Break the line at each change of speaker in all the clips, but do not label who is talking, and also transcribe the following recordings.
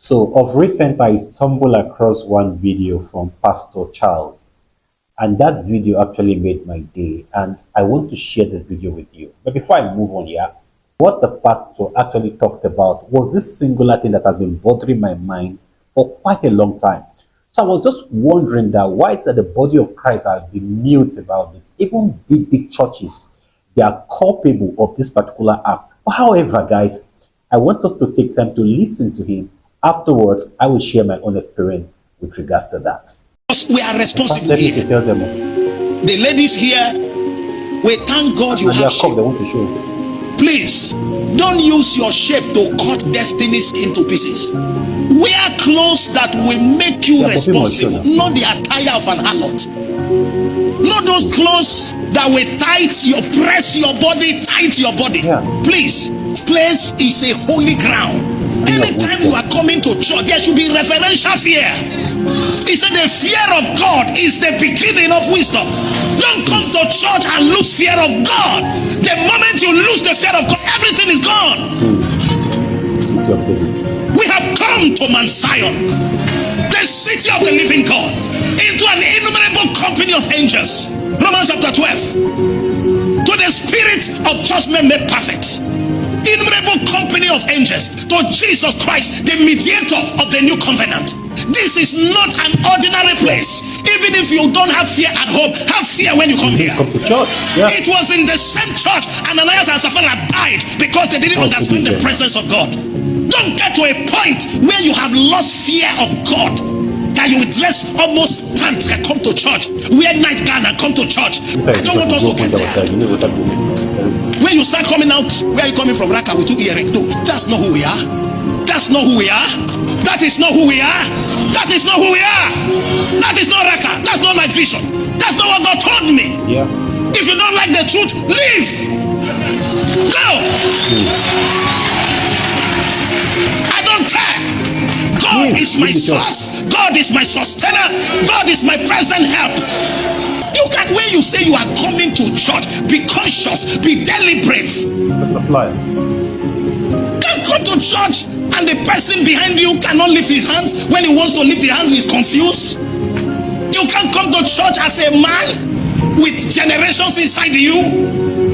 So, of recent, I stumbled across one video from Pastor Charles, and that video actually made my day. And I want to share this video with you. But before I move on, yeah, what the pastor actually talked about was this singular thing that has been bothering my mind for quite a long time. So I was just wondering that why is that the body of Christ has been mute about this? Even big churches, they are culpable of this particular act. However, guys, I want us to take time to listen to him. Afterwards, I will share my own experience with regards to that.
We are responsible
Let me
here.
tell them.
The ladies here, we thank God you have shape.
They want to show.
Please, don't use your shape to cut destinies into pieces. Wear clothes that will make you responsible, not the attire of an harlot. Not those clothes that will press your body, tight your body. Yeah. Please, place is a holy ground. Anytime you are coming to church, there should be reverential fear. He said the fear of God is the beginning of wisdom. Don't come to church and lose fear of God. The moment you lose the fear of God, everything is gone. We have come to Mount Zion, the city of the living God, into an innumerable company of angels. Romans chapter 12. To the spirit of judgment made perfect. Innumerable company of angels to Jesus Christ, the mediator of the new covenant. This is not an ordinary place. Even if you don't have fear at home, have fear when you come here.
Come to church. Yeah.
It was in the same church Ananias and Sapphira died because they didn't understand the presence of God. Don't get to a point where you have lost fear of God, that you will dress almost pants and come to church, wear nightgown and come to church. I don't want us to get there. When you start coming out, where are you coming from? Raka with 2 earrings? No, that's not who we are. That's not who we are. That is not who we are. That is not who we are. That is not Raka. That's not my vision. That's not what God told me.
Yeah.
If you don't like the truth, leave. Go. I don't care. God is my source. God is my sustainer. God is my present help. You can, when you say you are coming to church, be conscious, be deliberate. Can't come to church and the person behind you cannot lift his hands. When he wants to lift his hands, he's confused. You can't come to church as a man with generations inside you.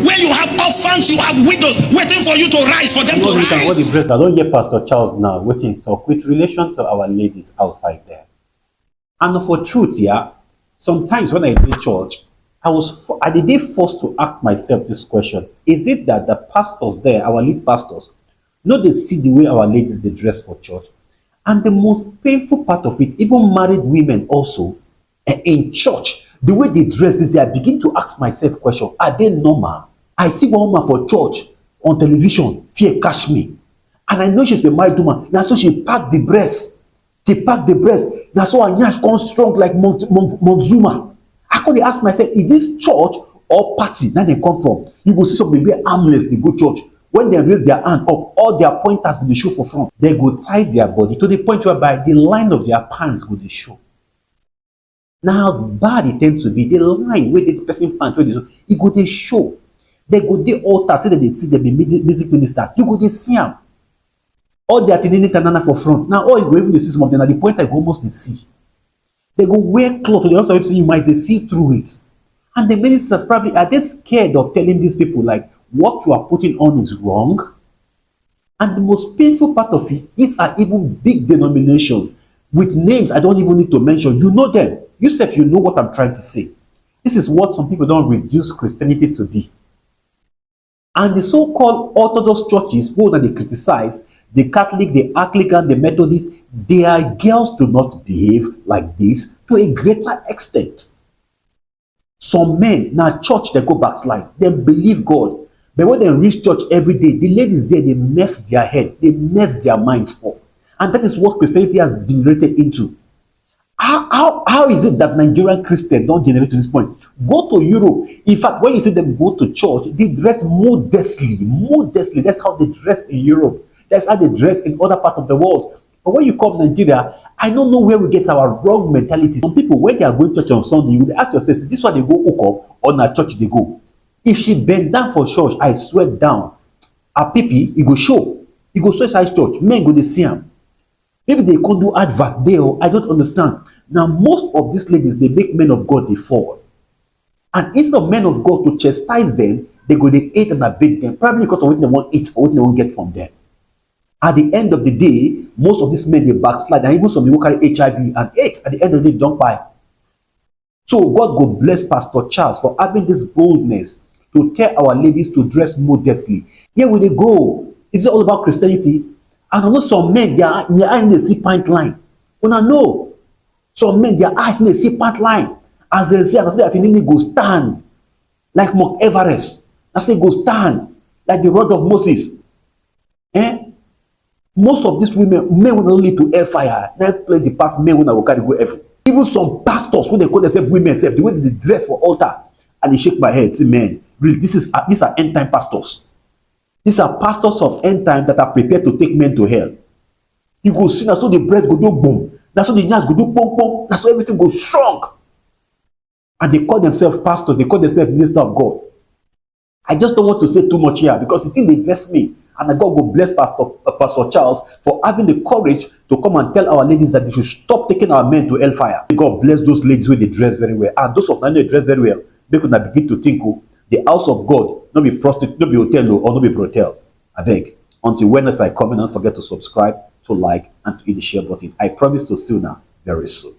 When you have orphans, you have widows waiting for you to rise, for them to rise.
I don't hear Pastor Charles now waiting to talk with relation to our ladies outside there. And for truth, yeah, sometimes when I did church, I did forced to ask myself this question: is it that the pastors there, our lead pastors, know they see the way our ladies they dress for church? And the most painful part of it, even married women also in church, the way they dress this day, I begin to ask myself question: are they normal? I see one woman for church on television, fear catch me, and I know she's a married woman. Now so she packed the breast. She packed the breast. Now so her nyash come strong like Montezuma. I could ask myself, is this church or party that they come from? You go see some baby armless, they go church. When they raise their hand up, all their pointers go show for front. They go tie their body to the point whereby the line of their pants go they show. Now as bad it tends to be, the line where the person pants, where they show, it go they show. They go the altar, say that they see them be music ministers. You go they see them. All their tinini tanana for front. Now all you go even the see some of them at the point I go almost they see. They go wear clothes to the also you might they see through it. And the ministers probably are they scared of telling these people like what you are putting on is wrong. And the most painful part of it, these are even big denominations with names I don't even need to mention. You know them. Yourself, you know what I'm trying to say. This is what some people don't reduce Christianity to be. And the so-called Orthodox churches, who that they criticize, the Catholic, the Anglican, the Methodist, their girls do not behave like this to a greater extent. Some men, now church, they go backslide. They believe God. But when they reach church every day, the ladies there, they mess their head. They mess their minds up. And that is what Christianity has degenerated into. How is it that Nigerian Christians don't generate to this point? Go to Europe. In fact, when you see them go to church, they dress modestly. Modestly. That's how they dress in Europe. That's how they dress in other parts of the world. But when you come to Nigeria, I don't know where we get our wrong mentality. Some people, when they are going to church on Sunday, you would ask yourself, this one they go hook up, or na church they go. If she bend down for church, I sweat down. A pipi, it go show. It go show size church. Men go they see him. Maybe they can't do advert there. I don't understand. Now, most of these ladies, they make men of God they fall. And instead of men of God to chastise them, they go, they hate and abate them, probably because of what they want to eat or what they want to get from them. At the end of the day, most of these men, they backslide. And even some people carry HIV and AIDS. At the end of the day, don't buy. So God go bless Pastor Charles for having this boldness to tell our ladies to dress modestly. Here will they go? Is it all about Christianity? And I know some men, their eyes in the see pint line. When I know some men, their eyes in the see pint line. As they say, and I say, I can go stand like Mount Everest. I say, go stand like the rod of Moses. Most of these women, men will not lead to hellfire. Now play the past men when I will carry go heaven. Even some pastors, when they call themselves women, the way they dress for altar, and they shake my head, say, man, really, these are end time pastors. These are pastors of end time that are prepared to take men to hell. You go see, now so the breast go do boom, now so the knees go do boom boom, now so everything goes strong. And they call themselves pastors, they call themselves minister of God. I just don't want to say too much here because the thing they vex me. And God will bless Pastor Charles for having the courage to come and tell our ladies that they should stop taking our men to hellfire. God bless those ladies who they dress very well. And those of them they dress very well, they could not begin to think, the house of God, not be prostitute, not be hotel or not be brothel. I beg. Until Wednesday I come in, don't forget to subscribe, to like, and to hit the share button. I promise to see you now very soon.